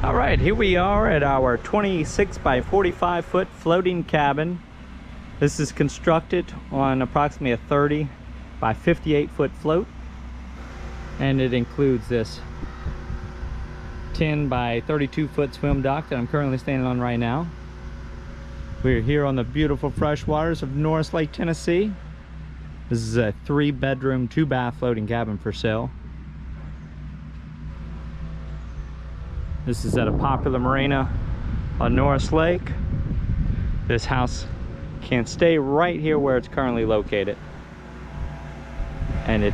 All right, here we are at our 26 by 45 foot floating cabin. This is constructed on approximately a 30 by 58 foot float, and it includes this 10 by 32 foot swim dock that I'm currently standing on right now. We're here on the beautiful fresh waters of Norris Lake, Tennessee. This is a 3-bedroom, 2-bath floating cabin for sale. This is at a popular marina on Norris Lake. This house can stay right here where it's currently located, and it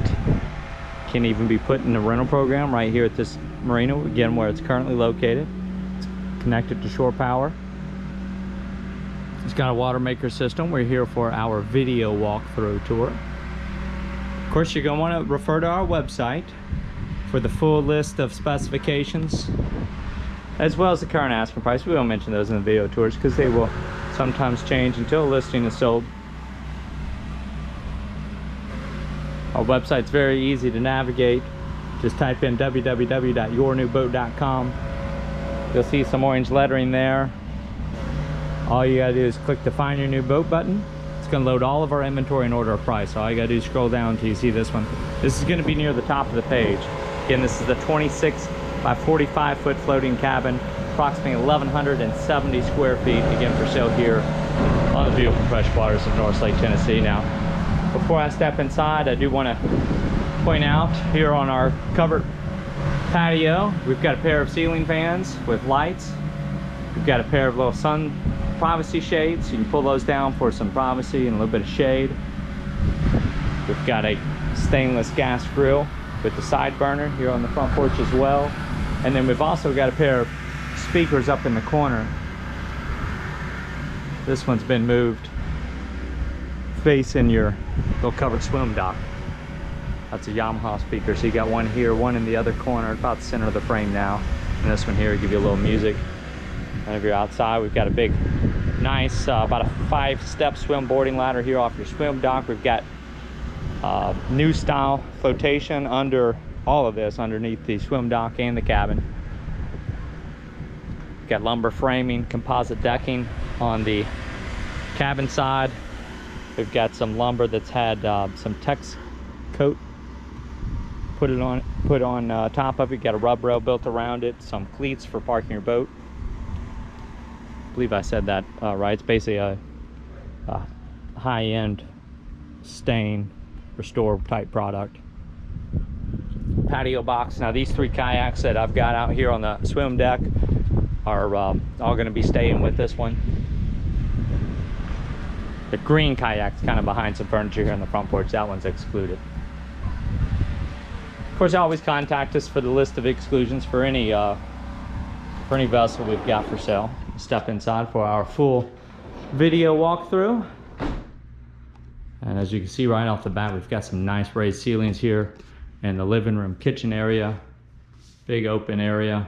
can even be put in a rental program right here at this marina, again where it's currently located. It's connected to shore power. It's got a water maker system. We're here for our video walkthrough tour. Of course, you're going to want to refer to our website for the full list of specifications, as well as the current asking price. We won't mention those in the video tours because they will sometimes change until a listing is sold. Our website's very easy to navigate. Just type in www.yournewboat.com. You'll see some orange lettering there. All you gotta do is click the Find Your New Boat button. It's gonna load all of our inventory and order a price. So all you gotta do is scroll down until you see this one. This is gonna be near the top of the page. Again, this is the 26 by 45 foot floating cabin, approximately 1,170 square feet, again for sale here on the beautiful fresh waters of Norris Lake, Tennessee. Now, before I step inside, I do want to point out here on our covered patio, we've got a pair of ceiling fans with lights. We've got a pair of little sun privacy shades. You can pull those down for some privacy and a little bit of shade. We've got a stainless gas grill with the side burner here on the front porch as well. And then we've also got a pair of speakers up in the corner. This one's been moved facing your little covered swim dock. That's a Yamaha speaker. So you got one here, one in the other corner, about the center of the frame now. And this one here will give you a little music. And if you're outside, we've got a big, nice, about a 5-step swim boarding ladder here off your swim dock. We've got new style flotation under all of this, underneath the swim dock and the cabin. We've got lumber framing, composite decking on the cabin side. We've got some lumber that's had some Tex coat put on top of it. Got a rub rail built around it, some cleats for parking your boat. I believe I said that right. It's basically a high-end stain restore type product. Patio box. Now these 3 kayaks that I've got out here on the swim deck are all going to be staying with this one. The green kayak's kind of behind some furniture here on the front porch. That one's excluded. Of course, always contact us for the list of exclusions for any vessel we've got for sale. Step inside for our full video walkthrough. And as you can see right off the bat, we've got some nice raised ceilings here in the living room kitchen area. Big open area.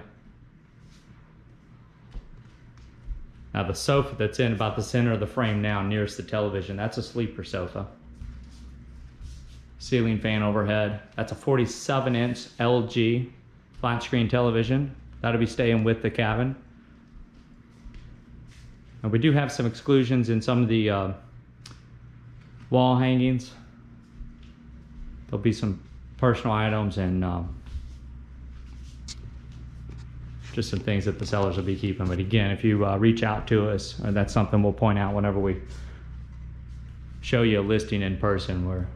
Now the sofa that's in about the center of the frame now, nearest the television, that's a sleeper sofa. Ceiling fan overhead. That's a 47-inch LG flat screen television. That'll be staying with the cabin. And we do have some exclusions in some of the wall hangings. There'll be some personal items and just some things that the sellers will be keeping. But again, if you reach out to us, that's something we'll point out whenever we show you a listing in person, where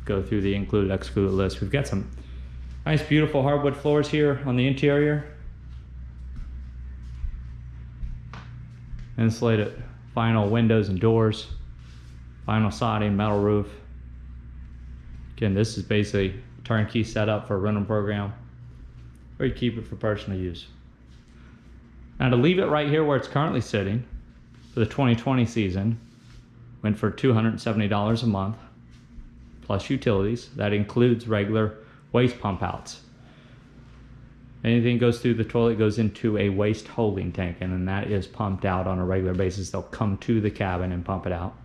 go through the included excluded list. We've got some nice beautiful hardwood floors here on the interior. Insulated vinyl windows and doors, vinyl siding, metal roof. Again, this is basically a turnkey setup for a rental program, or you keep it for personal use. Now to leave it right here where it's currently sitting for the 2020 season, went for $270 a month plus utilities. That includes regular waste pump outs. Anything goes through the toilet goes into a waste holding tank, and then that is pumped out on a regular basis. They'll come to the cabin and pump it out.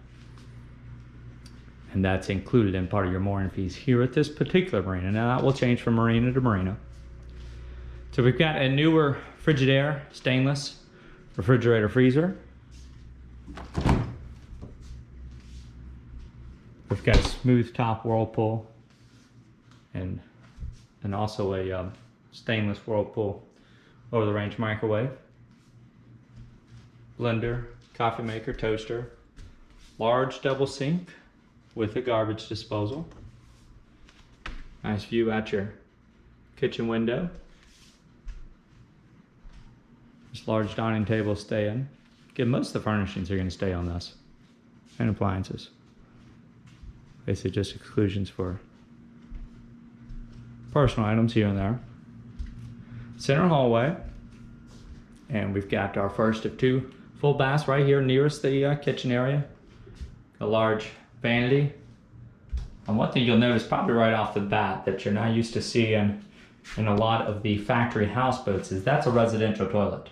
And that's included in part of your mooring fees here at this particular marina. Now that will change from marina to marina. So we've got a newer Frigidaire stainless refrigerator freezer. We've got a smooth top Whirlpool and also a stainless Whirlpool over the range microwave, blender, coffee maker, toaster, large double sink with a garbage disposal. Nice view out your kitchen window. This large dining table stay in. Again, most of the furnishings are going to stay on this, and appliances. Basically just exclusions for personal items here and there. Center hallway, and we've got our first of two full baths right here nearest the kitchen area. A large vanity. And one thing you'll notice probably right off the bat that you're not used to seeing in a lot of the factory houseboats is that's a residential toilet.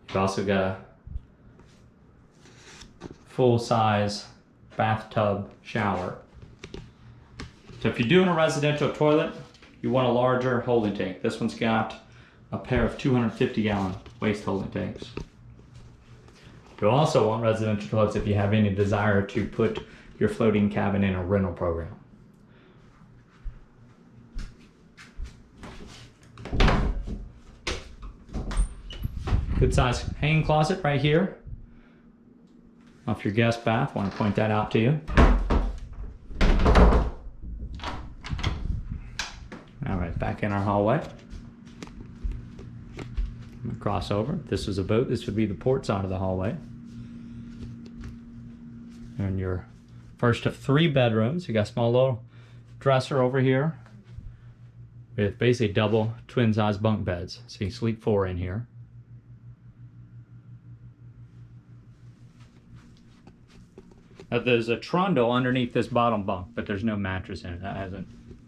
You've also got a full-size bathtub shower. So if you're doing a residential toilet, you want a larger holding tank. This one's got a pair of 250-gallon waste holding tanks. You'll also want residential toilets if you have any desire to put your floating cabin in a rental program. Good size hanging closet right here off your guest bath. Want to point that out to you. All right, back in our hallway. I'm gonna cross over. If this was a boat, this would be the port side of the hallway. And your first of three bedrooms. You got a small little dresser over here with basically double twin size bunk beds. So you sleep 4 in here. Now there's a trundle underneath this bottom bunk, but there's no mattress in it. That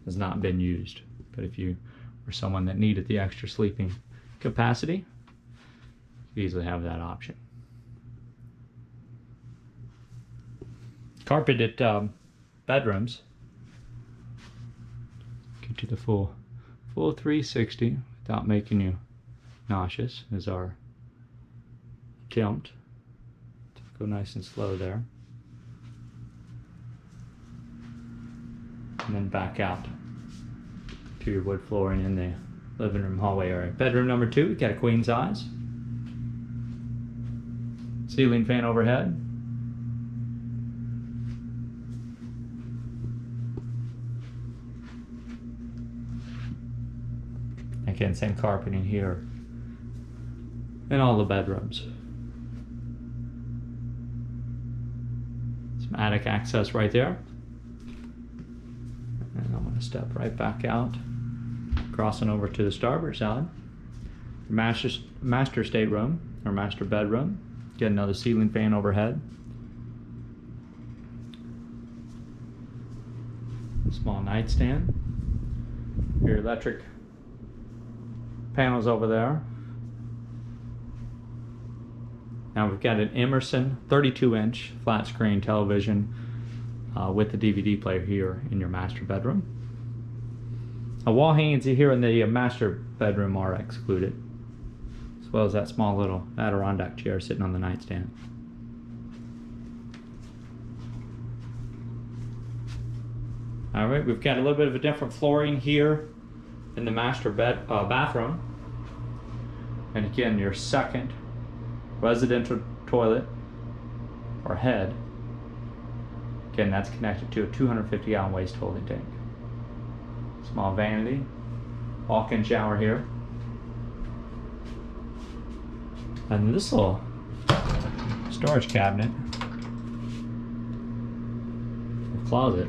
has not been used. But if you were someone that needed the extra sleeping capacity, you easily have that option. Carpeted bedrooms. Get you the full 360 without making you nauseous is our attempt. Go nice and slow there. And then back out to your wood flooring in the living room hallway area. Bedroom number 2, we got a queen size. Ceiling fan overhead. Again, same carpeting here in all the bedrooms. Some attic access right there. And I'm going to step right back out, crossing over to the starboard side. Master stateroom, or master bedroom. Get another ceiling fan overhead. Small nightstand. Your electric panels over there. Now we've got an Emerson 32-inch flat screen television with the DVD player here in your master bedroom. Wall hangings here in the master bedroom are excluded, as well as that small little Adirondack chair sitting on the nightstand. All right, we've got a little bit of a different flooring here in the master bathroom. And again, your second residential toilet or head. Again, that's connected to a 250-gallon waste holding tank. Small vanity, walk-in shower here. And this little storage cabinet, or closet,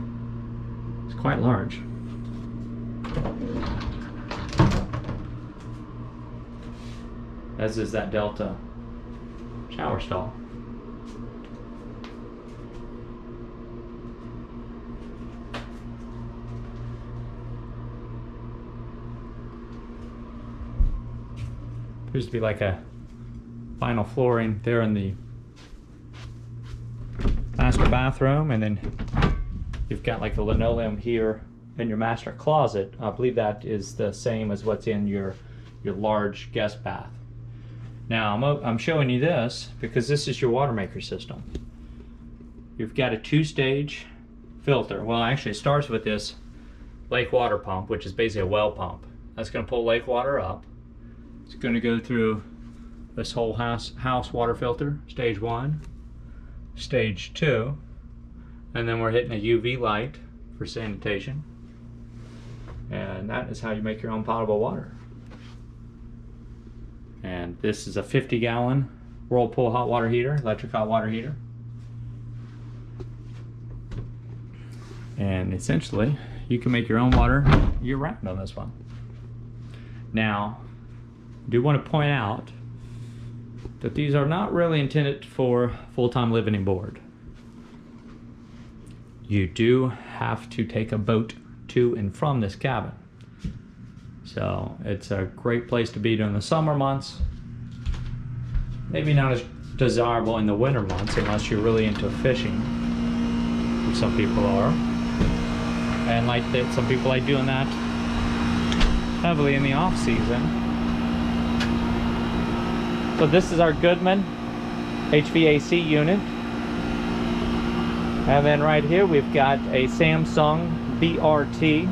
is quite large. As is that Delta shower stall. Appears to be like a vinyl flooring there in the master bathroom, and then you've got like the linoleum here in your master closet, I believe that is the same as what's in your large guest bath. Now I'm showing you this because this is your water maker system. You've got a 2-stage filter. Well, actually it starts with this lake water pump, which is basically a well pump. That's going to pull lake water up. It's going to go through this whole house water filter, stage 1, stage 2, and then we're hitting a UV light for sanitation. And that is how you make your own potable water. And this is a 50-gallon Whirlpool hot water heater, electric hot water heater. And essentially, you can make your own water year-round on this one. Now, I do want to point out that these are not really intended for full-time living and board. You do have to take a boat to and from this cabin. So it's a great place to be during the summer months. Maybe not as desirable in the winter months unless you're really into fishing, which some people are. And like that, some people like doing that heavily in the off season. So this is our Goodman HVAC unit. And then right here we've got a Samsung BRT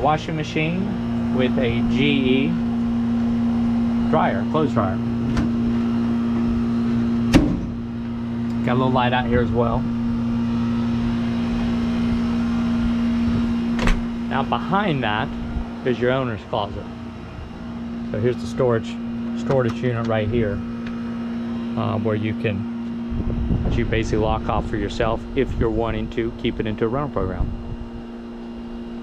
washing machine with a GE dryer, clothes dryer. Got a little light out here as well. Now behind that is your owner's closet. So here's the storage unit right here, where you basically lock off for yourself if you're wanting to keep it into a rental program.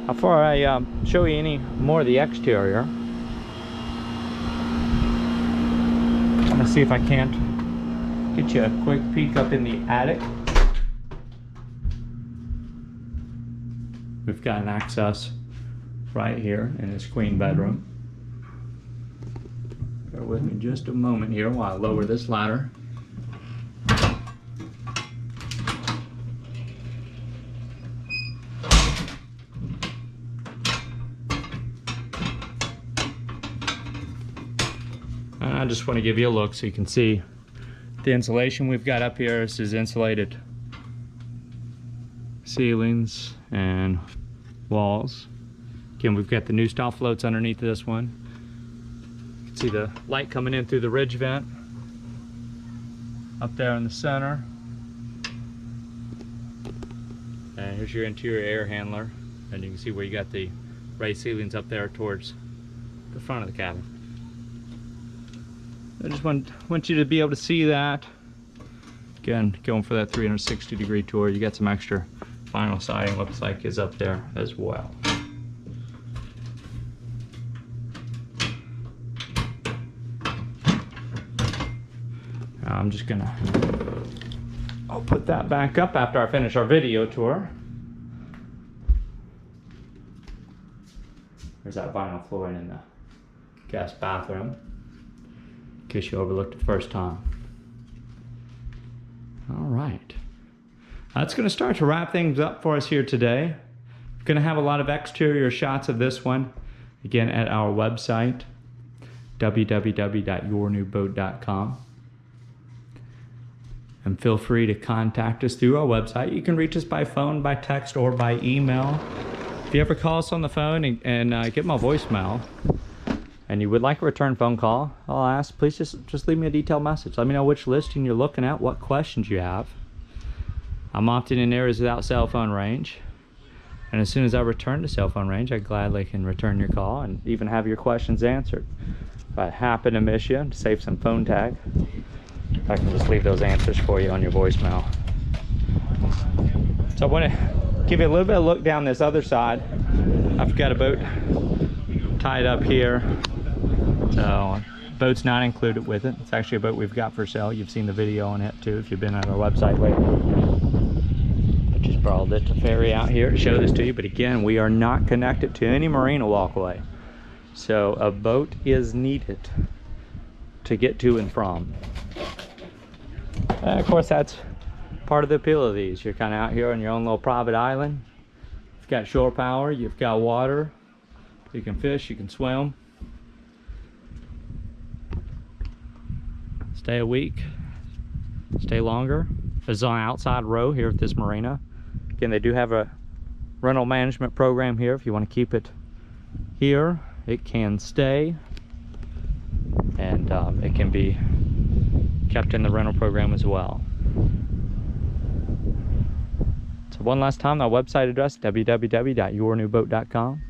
Before I show you any more of the exterior, I'm gonna see if I can't get you a quick peek up in the attic. We've got an access right here in this queen bedroom. Bear with me just a moment here while I lower this ladder. I just want to give you a look so you can see the insulation we've got up here. This is insulated ceilings and walls. Again, we've got the new style floats underneath this one. You can see the light coming in through the ridge vent up there in the center. And here's your interior air handler. And you can see where you got the raised ceilings up there towards the front of the cabin. I just want you to be able to see that. Again, going for that 360-degree tour. You got some extra vinyl siding, looks like, is up there as well. I'm just gonna, I'll put that back up after I finish our video tour. There's that vinyl flooring in the guest bathroom, in case you overlooked it the first time. All right, that's going to start to wrap things up for us here today. We're going to have a lot of exterior shots of this one, again, at our website, www.yournewboat.com. And feel free to contact us through our website. You can reach us by phone, by text, or by email. If you ever call us on the phone and get my voicemail, and you would like a return phone call, I'll ask, please just leave me a detailed message. Let me know which listing you're looking at, what questions you have. I'm often in areas without cell phone range. And as soon as I return to cell phone range, I gladly can return your call and even have your questions answered. If I happen to miss you, to save some phone tag, I can just leave those answers for you on your voicemail. So I want to give you a little bit of a look down this other side. I've got a boat tied up here. So boat's not included with it. It's actually a boat we've got for sale. You've seen the video on it too if you've been on our website lately. I just brought the ferry out here to show this to you, but again, we are not connected to any marina walkway. So a boat is needed to get to and from. And of course, that's part of the appeal of these. You're kind of out here on your own little private island. You've got shore power, you've got water, you can fish, you can swim, stay a week, stay longer. This is on an outside row here at this marina. Again, they do have a rental management program here. If you want to keep it here, it can stay, and it can be kept in the rental program as well. So one last time, our website address, www.yournewboat.com.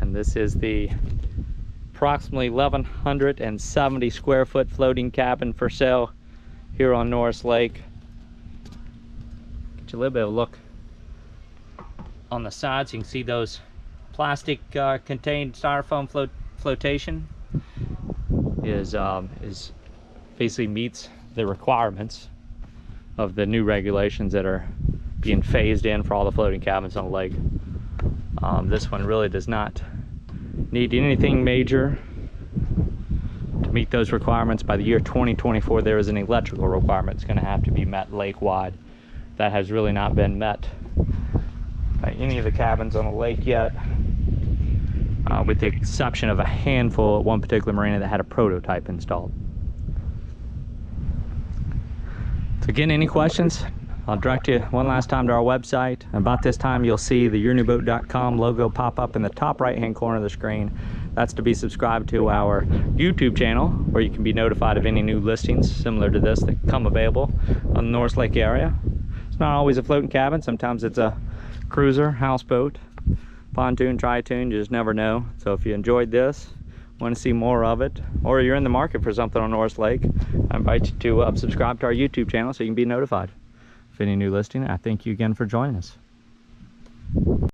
And this is the approximately 1,170 square foot floating cabin for sale here on Norris Lake. Get you a little bit of a look on the sides. You can see those plastic contained styrofoam flotation is basically meets the requirements of the new regulations that are being phased in for all the floating cabins on the lake. This one really does not need anything major to meet those requirements. By the year 2024, there is an electrical requirement that's going to have to be met lake-wide. That has really not been met by any of the cabins on the lake yet, with the exception of a handful at one particular marina that had a prototype installed. So again, any questions? I'll direct you one last time to our website. About this time, you'll see the yournewboat.com logo pop up in the top right-hand corner of the screen. That's to be subscribed to our YouTube channel, where you can be notified of any new listings similar to this that come available on the Norris Lake area. It's not always a floating cabin. Sometimes it's a cruiser, houseboat, pontoon, tri-toon. You just never know. So if you enjoyed this, want to see more of it, or you're in the market for something on Norris Lake, I invite you to subscribe to our YouTube channel so you can be notified of any new listing. I thank you again for joining us.